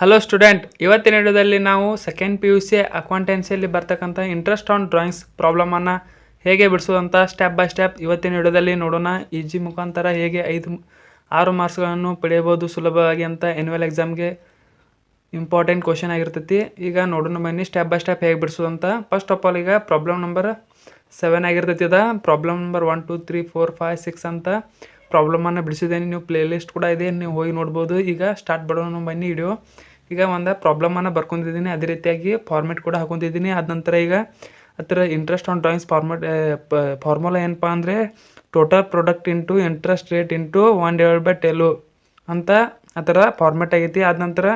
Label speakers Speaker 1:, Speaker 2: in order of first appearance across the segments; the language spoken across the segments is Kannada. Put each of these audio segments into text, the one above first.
Speaker 1: ಹಲೋ ಸ್ಟೂಡೆಂಟ್, ಇವತ್ತಿನ ವಿಡಿಯೋದಲ್ಲಿ ನಾವು ಸೆಕೆಂಡ್ ಪಿ ಯು ಸಿ ಅಕೌಂಟೆನ್ಸಿಯಲ್ಲಿ ಬರ್ತಕ್ಕಂಥ ಇಂಟ್ರೆಸ್ಟ್ ಆನ್ ಡ್ರಾಯಿಂಗ್ಸ್ ಪ್ರಾಬ್ಲಮನ್ನು ಹೇಗೆ ಬಿಡಿಸೋದಂತ ಸ್ಟೆಪ್ ಬೈ ಸ್ಟೆಪ್ ಇವತ್ತಿನ ವಿಡಿಯೋದಲ್ಲಿ ನೋಡೋಣ. ಈಜಿ ಮುಖಾಂತರ ಹೇಗೆ 6 ಮಾರ್ಕ್ಸ್ಗಳನ್ನು ಪಡೆಯಬಹುದು ಸುಲಭವಾಗಿ ಅಂತ ಆ್ಯನ್ಯುವಲ್ ಎಕ್ಸಾಮ್ಗೆ ಇಂಪಾರ್ಟೆಂಟ್ ಕ್ವಶನ್ ಆಗಿರ್ತೈತಿ. ಈಗ ನೋಡೋಣ ಬನ್ನಿ ಸ್ಟೆಪ್ ಬೈ ಸ್ಟೆಪ್ ಹೇಗೆ ಬಿಡಿಸೋದಂತ. ಫಸ್ಟ್ ಆಫ್ ಆಲ್ ಈಗ ಪ್ರಾಬ್ಲಮ್ ನಂಬರ್ 7 ಆಗಿರ್ತೈತಿ. ಅದ ಪ್ರಾಬ್ಲಮ್ ನಂಬರ್ 1 2 3 4 5 6 ಅಂತ ಪ್ರಾಬ್ಲಮನ್ನು ಬಿಡಿಸಿದ್ದೇನೆ. ನೀವು ಪ್ಲೇ ಲಿಸ್ಟ್ ಕೂಡ ಇದೆ, ನೀವು ಹೋಗಿ ನೋಡ್ಬೋದು. ಈಗ ಸ್ಟಾರ್ಟ್ ಮಾಡೋಣ ಬನ್ನಿ ವಿಡಿಯೋ. ಈಗ ಒಂದು ಪ್ರಾಬ್ಲಮನ್ನು ಬರ್ಕೊಂಡಿದ್ದೀನಿ, ಅದೇ ರೀತಿಯಾಗಿ ಫಾರ್ಮೆಟ್ ಕೂಡ ಹಾಕೊತಿದ್ದೀನಿ. ಅದ ನಂತರ ಈಗ ಅದರ ಇಂಟ್ರೆಸ್ಟ್ ಆನ್ ಡ್ರಾಯಿಂಗ್ಸ್ ಫಾರ್ಮುಲಾ ಏನಪ್ಪ ಅಂದರೆ total product into interest rate into 1/10 ಅಂತ ಆ ಥರ ಫಾರ್ಮೆಟ್ ಆಗೈತಿ. ಆದ ನಂತರ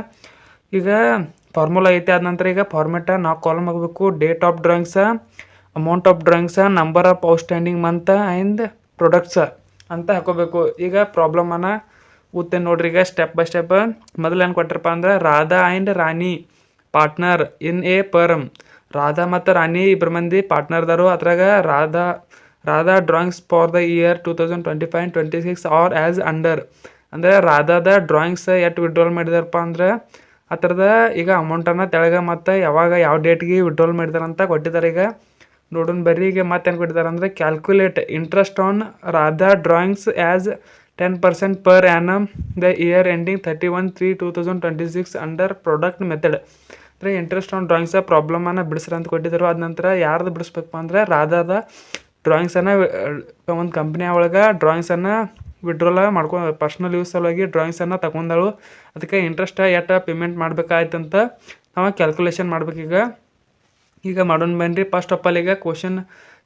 Speaker 1: ಈಗ ಫಾರ್ಮುಲಾ ಐತಿ. ಆದ ನಂತರ ಈಗ ಫಾರ್ಮೆಟ 4 ಕಾಲಮ್ ಆಗಬೇಕು. Date of drawings, amount of drawings, number of outstanding month and products ಅಂತ ಹಾಕೋಬೇಕು. ಈಗ ಪ್ರಾಬ್ಲಮನ್ನು ಓದ್ತೇನೆ ನೋಡ್ರಿ. ಈಗ ಸ್ಟೆಪ್ ಬೈ ಸ್ಟೆಪ್ ಮೊದಲು ಏನು ಕೊಟ್ಟಿರಪ್ಪ ಅಂದ್ರೆ Radha and Rani partner in a firm. Radha ಮತ್ತು ರಾಣಿ ಇಬ್ಬರು ಮಂದಿ ಪಾರ್ಟ್ನರ್ದಾರು. ಅದ್ರಾಗ Radha drawings for the year 2025-26 are as under. ಅಂದರೆ ರಾಧಾದ ಡ್ರಾಯಿಂಗ್ಸ್ ಎಷ್ಟು ವಿಡ್ರಾಲ್ ಮಾಡಿದಾರಪ್ಪ ಅಂದ್ರೆ ಆ ಥರದ ಈಗ ಅಮೌಂಟನ್ನು ತೆಳಗೆ ಮತ್ತು ಯಾವ ಡೇಟ್ಗೆ ವಿಡ್ರಾಲ್ ಮಾಡಿದಾರಂತ ಕೊಟ್ಟಿದ್ದಾರೆ. ಈಗ ನೋಡೋಣ ಬರ್ರಿ. ಈಗ ಮತ್ತೇನು ಕೊಟ್ಟಿದ್ದಾರೆ ಅಂದರೆ calculate interest on Radha drawings as 10% per annum the year ending 31/3/2026 under product method. ಅಂದರೆ ಇಂಟ್ರೆಸ್ಟ್ ಆನ್ ಡ್ರಾಯಿಂಗ್ಸ ಪ್ರಾಬ್ಲಮನ್ನು ಬಿಡಿಸ್ರಿ ಅಂತ ಕೊಟ್ಟಿದ್ದರು. ಅದ ನಂತರ ಯಾರ್ದು ಬಿಡಿಸ್ಬೇಕಪ್ಪ ಅಂದರೆ ರಾಧಾದ ಡ್ರಾಯಿಂಗ್ಸನ್ನು ಒಂದು ಕಂಪ್ನಿ ಒಳಗೆ ಡ್ರಾಯಿಂಗ್ಸನ್ನು ವಿಡ್ರಾಲ್ ಪರ್ಸ್ನಲ್ ಯೂಸ್ ಸಲುವಾಗಿ ಡ್ರಾಯಿಂಗ್ಸನ್ನು ತಗೊಂಡಳು. ಅದಕ್ಕೆ ಇಂಟ್ರೆಸ್ಟ್ ಎಷ್ಟು ಪೇಮೆಂಟ್ ಮಾಡಬೇಕಾಯ್ತಂತ ನಾವು ಕ್ಯಾಲ್ಕುಲೇಷನ್ ಮಾಡ್ಬೇಕೀಗ. ಈಗ ಮಾಡೋಣ ಬನ್ನಿರಿ. ಫಸ್ಟ್ ಆಫ್ ಆಲ್ ಈಗ ಕ್ವಶನ್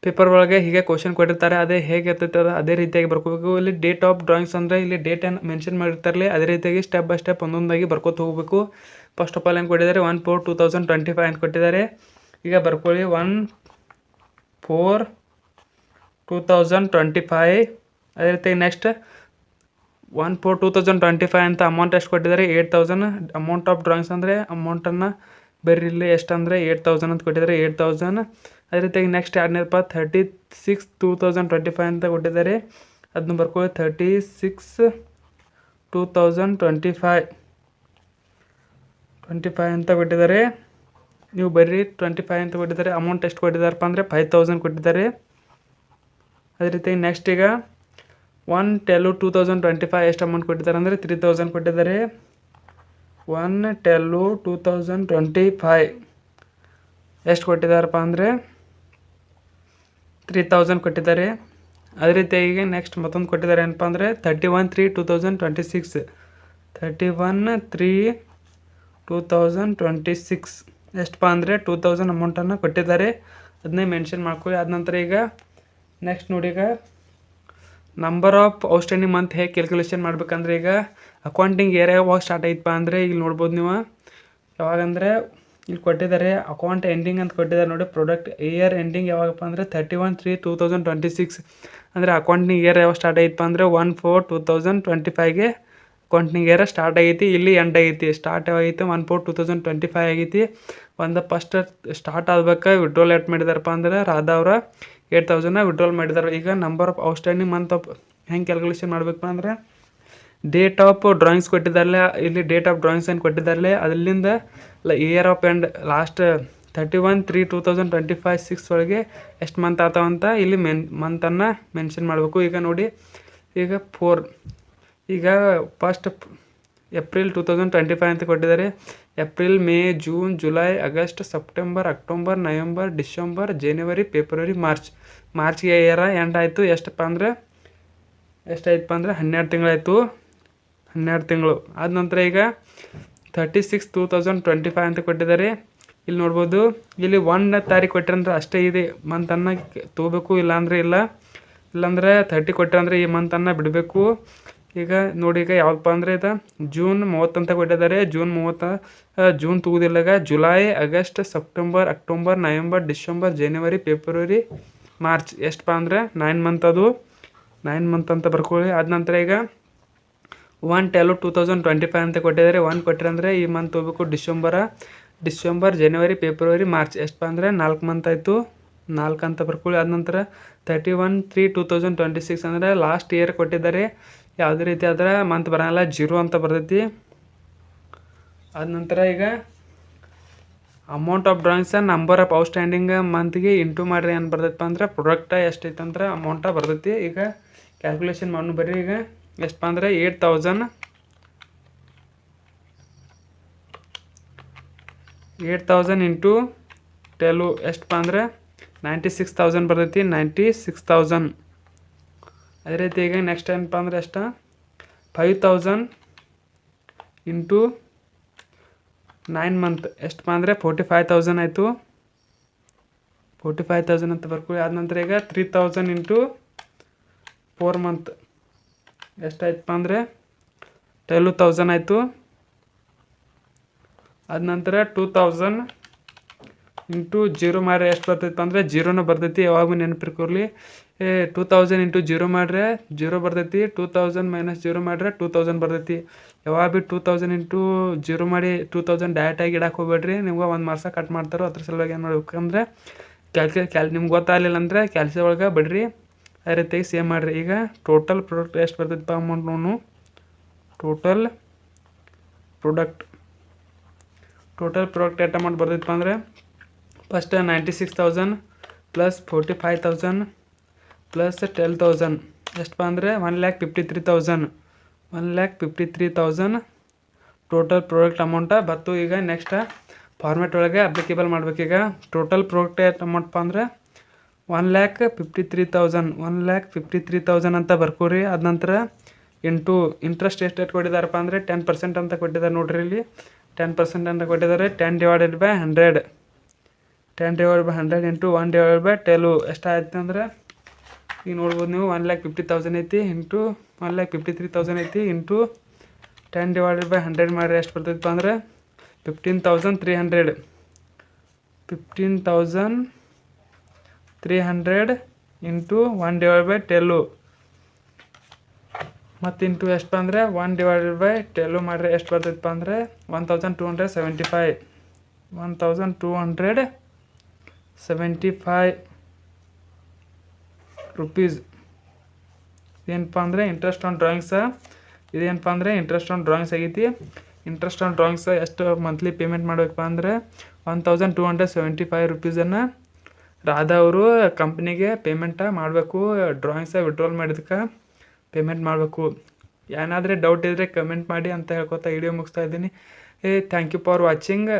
Speaker 1: ಪೇಪರ್ ಒಳಗೆ ಹೀಗೆ ಕ್ವಶನ್ ಕೊಟ್ಟಿರ್ತಾರೆ. ಅದೇ ಹೇಗೆ ಇರ್ತೈತೆ ಅದೇ ರೀತಿಯಾಗಿ ಬರ್ಕೋಬೇಕು. ಇಲ್ಲಿ ಡೇಟ್ ಆಫ್ ಡ್ರಾಯಿಂಗ್ಸ್ ಅಂದರೆ ಇಲ್ಲಿ ಡೇಟನ್ನು ಮೆನ್ಷನ್ ಮಾಡಿರ್ತಾರಲಿ, ಅದೇ ರೀತಿಯಾಗಿ ಸ್ಟೆಪ್ ಬೈ ಸ್ಟೆಪ್ ಒಂದೊಂದಾಗಿ ಬರ್ಕೋತ ಹೋಗಬೇಕು. ಫಸ್ಟ್ ಆಫ್ ಆಲ್ ಏನು ಕೊಟ್ಟಿದ್ದಾರೆ 1/4/2025 ಅಂತ ಕೊಟ್ಟಿದ್ದಾರೆ. ಈಗ ಬರ್ಕೊಳ್ಳಿ 1/4/2025. ಅದೇ ರೀತಿಯಾಗಿ ನೆಕ್ಸ್ಟ್ 1/4/2025 ಅಂತ ಅಮೌಂಟ್ ಎಷ್ಟು ಕೊಟ್ಟಿದ್ದಾರೆ 8,000. ಅಮೌಂಟ್ ಆಫ್ ಡ್ರಾಯಿಂಗ್ಸ್ ಅಂದರೆ ಅಮೌಂಟನ್ನು ಬೇರೆ ಇಲ್ಲಿ ಎಷ್ಟು ಅಂದರೆ 8,000 ಅಂತ ಕೊಟ್ಟಿದ್ದಾರೆ, 8,000. ಅದೇ ರೀತಿಯಾಗಿ ನೆಕ್ಸ್ಟ್ ಎರಡನೇಪ್ಪ 36/2025 ಅಂತ ಕೊಟ್ಟಿದ್ದಾರೆ. ಅದನ್ನ ಬರ್ಕೊಳ್ಳಿ 36/2025 ಅಂತ ಕೊಟ್ಟಿದ್ದಾರೆ. ನೀವು ಬರ್ರಿ 25 ಅಂತ ಕೊಟ್ಟಿದ್ದಾರೆ. ಅಮೌಂಟ್ ಎಷ್ಟು ಕೊಟ್ಟಿದ್ದಾರಪ್ಪ ಅಂದರೆ 5,000 ಕೊಟ್ಟಿದ್ದಾರೆ. ಅದೇ ರೀತಿಯಾಗಿ ನೆಕ್ಸ್ಟ್ ಈಗ 1/10/2025 ಎಷ್ಟು ಅಮೌಂಟ್ ಕೊಟ್ಟಿದ್ದಾರೆ ಅಂದರೆ 3,000 ಕೊಟ್ಟಿದ್ದಾರೆ. 1/10/2025 ಎಷ್ಟು ಕೊಟ್ಟಿದ್ದಾರಪ್ಪ ಅಂದರೆ 3,000 ಕೊಟ್ಟಿದ್ದಾರೆ. ಅದೇ ರೀತಿಯಾಗಿ ನೆಕ್ಸ್ಟ್ ಮತ್ತೊಂದು ಕೊಟ್ಟಿದ್ದಾರೆ ಏನಪ್ಪ ಅಂದರೆ 31/3/2026. 31/3/2026 ಎಷ್ಟಪ್ಪ ಅಂದರೆ 2,000 ಅಮೌಂಟನ್ನು ಕೊಟ್ಟಿದ್ದಾರೆ. ಅದನ್ನೇ ಮೆನ್ಷನ್ ಮಾಡ್ಕೊಳ್ಳಿ. ಆದ ನಂತರ ಈಗ ನೆಕ್ಸ್ಟ್ ನೋಡಿ, ಈಗ ನಂಬರ್ ಆಫ್ ಔಟ್ಸ್ಟ್ಯಾಂಡಿಂಗ್ ಮಂತ್ ಹೇಗೆ ಕ್ಯಾಲ್ಕುಲೇಷನ್ ಮಾಡ್ಬೇಕಂದ್ರೆ ಈಗ ಅಕೌಂಟಿಂಗ್ ಏರ್ ಯಾವಾಗ ಸ್ಟಾರ್ಟ್ ಆಯ್ತಪ್ಪ ಅಂದರೆ ಇಲ್ಲಿ ನೋಡ್ಬೋದು ನೀವು. ಯಾವಾಗಂದರೆ ಇಲ್ಲಿ ಕೊಟ್ಟಿದ್ದಾರೆ ಅಕೌಂಟ್ ಎಂಡಿಂಗ್ ಅಂತ ಕೊಟ್ಟಿದ್ದಾರೆ ನೋಡಿ. ಪ್ರಾಡಕ್ಟ್ ಇಯರ್ ಎಂಡಿಂಗ್ ಯಾವಾಗಪ್ಪ ಅಂದರೆ 31/3/2026. ಅಂದರೆ ಅಕೌಂಟಿಂಗ್ ಇಯರ್ ಯಾವಾಗ ಸ್ಟಾರ್ಟ್ ಆಯ್ತಪ್ಪ ಅಂದರೆ 1/4/2025ಗೆ ಅಕೌಂಟಿಂಗ್ ಇಯರ್ ಸ್ಟಾರ್ಟ್ ಆಗೈತಿ. ಇಲ್ಲಿ ಎಂಡ್ ಆಗೈತಿ. ಸ್ಟಾರ್ಟ್ ಯಾವಾಗೈತಿ 1/4/2025 ಆಗೈತಿ. ಒಂದು ಫಸ್ಟ್ ಸ್ಟಾರ್ಟ್ ಆಗ್ಬೇಕು. ವಿಡ್ರಾಲ್ ಎಷ್ಟು ಮಾಡಿದಾರಪ್ಪ ಅಂದ್ರೆ ರಾಧಾ ಅವರ 8,000 ವಿಡ್ರಾಲ್ ಮಾಡಿದ್ದಾರೆ. ಈಗ number of outstanding month of ಹೆಂಗೆ ಕ್ಯಾಲ್ಕುಲೇಷನ್ ಮಾಡಬೇಕಪ್ಪ ಅಂದರೆ ಡೇಟ್ ಆಫ್ ಡ್ರಾಯಿಂಗ್ಸ್ ಕೊಟ್ಟಿದ್ದಾರಲ್ಲ, ಇಲ್ಲಿ ಡೇಟ್ ಆಫ್ ಡ್ರಾಯಿಂಗ್ಸ್ ಏನು ಕೊಟ್ಟಿದ್ದಾರಲ್ಲ ಅದರಿಂದ ಇಯರ್ ಆಫ್ ಎಂಡ್ ಲಾಸ್ಟ್ 31/3/2025 6 ಒಳಗೆ ಎಷ್ಟು ಮಂತ್ ಆಗ್ತಾವಂತ ಇಲ್ಲಿ ಮಂತನ್ನು ಮೆನ್ಷನ್ ಮಾಡಬೇಕು. ಈಗ ನೋಡಿ, ಈಗ 4 ಈಗ ಫಸ್ಟ್ ಏಪ್ರಿಲ್ 2025 ಅಂತ ಕೊಟ್ಟಿದ್ದಾರೆ. April, May, June, July, August, September, October, November, December, ಜನವರಿ, ಫೆಬ್ರವರಿ, ಮಾರ್ಚ್ಗೆ ಇಯರ್ ಎಂಡ್ ಆಯಿತು. ಎಷ್ಟಪ್ಪ ಅಂದರೆ ಎಷ್ಟಾಯ್ತಪ್ಪ ಅಂದರೆ 12 ತಿಂಗಳಾಯಿತು. 12 ತಿಂಗಳು ಆದ ನಂತರ ಈಗ 36/2025 ಅಂತ ಕೊಟ್ಟಿದ್ದಾರೆ. ಇಲ್ಲಿ ನೋಡ್ಬೋದು, ಇಲ್ಲಿ 1 ತಾರೀಕು ಕೊಟ್ಟಿರಂದ್ರೆ ಅಷ್ಟೇ ಇದೆ ಮಂತನ್ನು ತೊಗೋಬೇಕು, ಇಲ್ಲಾಂದರೆ ಇಲ್ಲಾಂದರೆ 30 ಕೊಟ್ಟಿರಂದ್ರೆ ಈ ಮಂತನ್ನು ಬಿಡಬೇಕು. ಈಗ ನೋಡಿ, ಈಗ ಯಾವಪ್ಪ ಅಂದರೆ ಇದು ಜೂನ್ 30 ಅಂತ ಕೊಟ್ಟಿದ್ದಾರೆ. ಜೂನ್ ತಗೋದಿಲ್ಲಾಗ July, August, September, October, November, December, ಜನವರಿ, ಫೆಬ್ರವರಿ, ಮಾರ್ಚ್ ಎಷ್ಟಪ್ಪ ಅಂದರೆ 9 ಮಂತ್. ಅದು 9 ಮಂತ್ ಅಂತ ಬರ್ಕೊಳ್ಳಿ. ಆದ ನಂತರ ಈಗ 1/10/2025 ಅಂತ ಕೊಟ್ಟಿದ್ದಾರೆ. 1 ಕೊಟ್ಟಿರಂದರೆ ಈ ಮಂತ್ ಹೋಗ್ಬೇಕು ಡಿಸೆಂಬರ್, ಜನವರಿ, ಫೆಬ್ರವರಿ, ಮಾರ್ಚ್ ಎಷ್ಟಪ್ಪ ಅಂದರೆ 4 ಮಂತ್ ಆಯಿತು. 4 ಅಂತ ಬರ್ಕೊಳ್ಳಿ. ಆದ ನಂತರ 31/3/2026 ಅಂದರೆ ಲಾಸ್ಟ್ ಇಯರ್ ಕೊಟ್ಟಿದ್ದಾರೆ. ಯಾವುದೇ ರೀತಿ ಆದ್ರೆ ಮಂತ್ ಬರೋಲ್ಲ, 0 ಅಂತ ಬರ್ತೈತಿ. ಆದ ನಂತರ ಈಗ amount of drawings number of outstanding ಮಂತ್ಗೆ ಇಂಟು ಮಾಡಿರಿ ಏನು ಬರ್ತೈತಪ್ಪ ಅಂದ್ರೆ ಪ್ರಾಡಕ್ಟ್ ಎಷ್ಟೈತೆ ಅಂದ್ರೆ ಅಮೌಂಟ ಬರ್ತೈತಿ. ಈಗ ಕ್ಯಾಲ್ಕುಲೇಷನ್ ಮಾಡೋಣ ಬರ್ರಿ. ಈಗ ಎಷ್ಟಪ್ಪ ಅಂದ್ರೆ 8,000 ಇಂಟು 12 ಎಷ್ಟಪ್ಪ ಅಂದ್ರೆ 96,000 ಬರ್ತೈತಿ. 96,000. ಅದೇ ರೀತಿ ಈಗ ನೆಕ್ಸ್ಟ್ ಏನಪ್ಪ ಅಂದ್ರೆ ಎಷ್ಟು 5,000 ಇಂಟು 9 ಮಂತ್ ಎಷ್ಟಪ್ಪ ಅಂದರೆ 45,000 ಆಯಿತು. 45,000 ಅಂತ ಬರ್ಕೊಳ್ಳಿ. ಆದ ನಂತರ ಈಗ 3,000 ಇಂಟು 4 ಮಂತ್ ಎಷ್ಟಾಯ್ತಪ್ಪ ಅಂದರೆ 12,000 ಆಯಿತು. ಆದ ನಂತರ 2,000 ಇಂಟು 0 ಮಾಡ್ರೆ ಎಷ್ಟು ಬರ್ತೈತಪ್ಪ ಅಂದರೆ 0ನ ಬರ್ತೈತಿ. ಯಾವಾಗ ನೆನಪಿರ್ಕೊರ್ಲಿ 2,000 ಇಂಟು 0 ಮಾಡ್ರೆ 0 ಬರ್ತೈತಿ. 2,000 ಮೈನಸ್ 0 ಮಾಡ್ರೆ 2,000 ಬರ್ತೈತಿ. ಯಾವಾಗ ಭೀ 2,000 ಇಂಟು 0 ಮಾಡಿ 2,000 ಡೈರೆಕ್ಟಾಗಿ ಇಡಕ್ಕೆ ಹೋಗ್ಬೇಡ್ರಿ. ನಿಮ್ಗೆ ಒಂದು ಮಾರ್ಕ್ಸ ಕಟ್ ಮಾಡ್ತಾರೋ. ಅದ್ರ ಸಲುವಾಗಿ ಏನು ಮಾಡ್ಬೇಕಂದ್ರೆ ನಿಮ್ಗೆ ಗೊತ್ತಾಗಲಿಲ್ಲ ಅಂದರೆ ಕ್ಯಾಲ್ಸಿ ಒಳಗೆ ಬಿಡ್ರಿ. ಅದೇ ರೀತಿಯಾಗಿ ಸೇವ್ ಮಾಡಿರಿ. ಈಗ ಟೋಟಲ್ ಪ್ರಾಡಕ್ಟ್ ಎಷ್ಟು ಬರ್ತೈತಪ್ಪ ಅಮೌಂಟ್ ನೋಡು. ಟೋಟಲ್ ಪ್ರಾಡಕ್ಟ್ ಎಷ್ಟು ಅಮೌಂಟ್ ಬರ್ತೈತಪ್ಪ ಅಂದರೆ ಫಸ್ಟ್ 96,000 ಪ್ಲಸ್ 45,000 ಪ್ಲಸ್ 12,000 ಎಷ್ಟಪ್ಪ ಅಂದರೆ 1,53,000. 1,53,000 ಟೋಟಲ್ ಪ್ರಾಡಕ್ಟ್ ಅಮೌಂಟ ಬತ್ತು. ಈಗ ನೆಕ್ಸ್ಟ್ ಫಾರ್ಮೆಟ್ ಒಳಗೆ ಅಪ್ಲಿಕೇಬಲ್ ಮಾಡ್ಬೇಕೀಗ. ಟೋಟಲ್ ಪ್ರಾಡಕ್ಟ್ ಎಷ್ಟು ಅಮೌಂಟ್ಪ ಅಂದರೆ 1,53,000. 1,53,000 ಅಂತ ಬರ್ಕೋರಿ. ಅದ ನಂತರ ಇಂಟು ಇಂಟ್ರೆಸ್ಟ್ ಎಷ್ಟು ಕೊಟ್ಟಿದ್ದಾರಪ್ಪ ಅಂದರೆ 10% ಅಂತ ಕೊಟ್ಟಿದ್ದಾರೆ ನೋಡ್ರಿ. ಇಲ್ಲಿ 10% ಅಂತ ಕೊಟ್ಟಿದ್ದಾರೆ. 10/100. 10/100 ಇಂಟು 1/12 ಎಷ್ಟಾಯ್ತು ಅಂದರೆ ಈಗ ನೋಡ್ಬೋದು ನೀವು 1,50,000 ಐತಿ ಇಂಟು 1,53,000 ಐತಿ ಇಂಟು 10/100 ಮಾಡಿದ್ರೆ ಎಷ್ಟು ಬರ್ತೈತಪ್ಪ ಅಂದರೆ 15,300. 15,300 ಇಂಟು 1/12 ಮತ್ತು ಇಂಟು ಎಷ್ಟಪ್ಪ ಅಂದರೆ 1/12 ಮಾಡಿದ್ರೆ ಎಷ್ಟು ಬರ್ತೈತಪ್ಪ ಅಂದರೆ 1,275. 1,275 ರುಪೀಸ್. ಏನಪ್ಪ ಅಂದರೆ ಇಂಟ್ರೆಸ್ಟ್ ಆನ್ ಡ್ರಾಯಿಂಗ್ಸ. ಇದೇನಪ್ಪ ಅಂದರೆ ಇಂಟ್ರೆಸ್ಟ್ ಆನ್ ಡ್ರಾಯಿಂಗ್ಸ್ ಆಗೈತಿ. ಇಂಟ್ರೆಸ್ಟ್ ಆನ್ ಡ್ರಾಯಿಂಗ್ಸ್ ಎಷ್ಟು ಮಂತ್ಲಿ ಪೇಮೆಂಟ್ ಮಾಡಬೇಕಪ್ಪ ಅಂದರೆ 1,275 ರುಪೀಸನ್ನು ರಾಧಾ ಅವರು ಕಂಪ್ನಿಗೆ ಪೇಮೆಂಟ ಮಾಡಬೇಕು. ಡ್ರಾಯಿಂಗ್ಸ ವಿಡ್ರಾಲ್ ಮಾಡಿದಕ್ಕೆ ಪೇಮೆಂಟ್ ಮಾಡಬೇಕು. ಏನಾದರೆ ಡೌಟ್ ಇದ್ದರೆ ಕಮೆಂಟ್ ಮಾಡಿ ಅಂತ ಹೇಳ್ಕೊತಾ ವಿಡಿಯೋ ಮುಗಿಸ್ತಾ ಇದ್ದೀನಿ. Thank you for watching.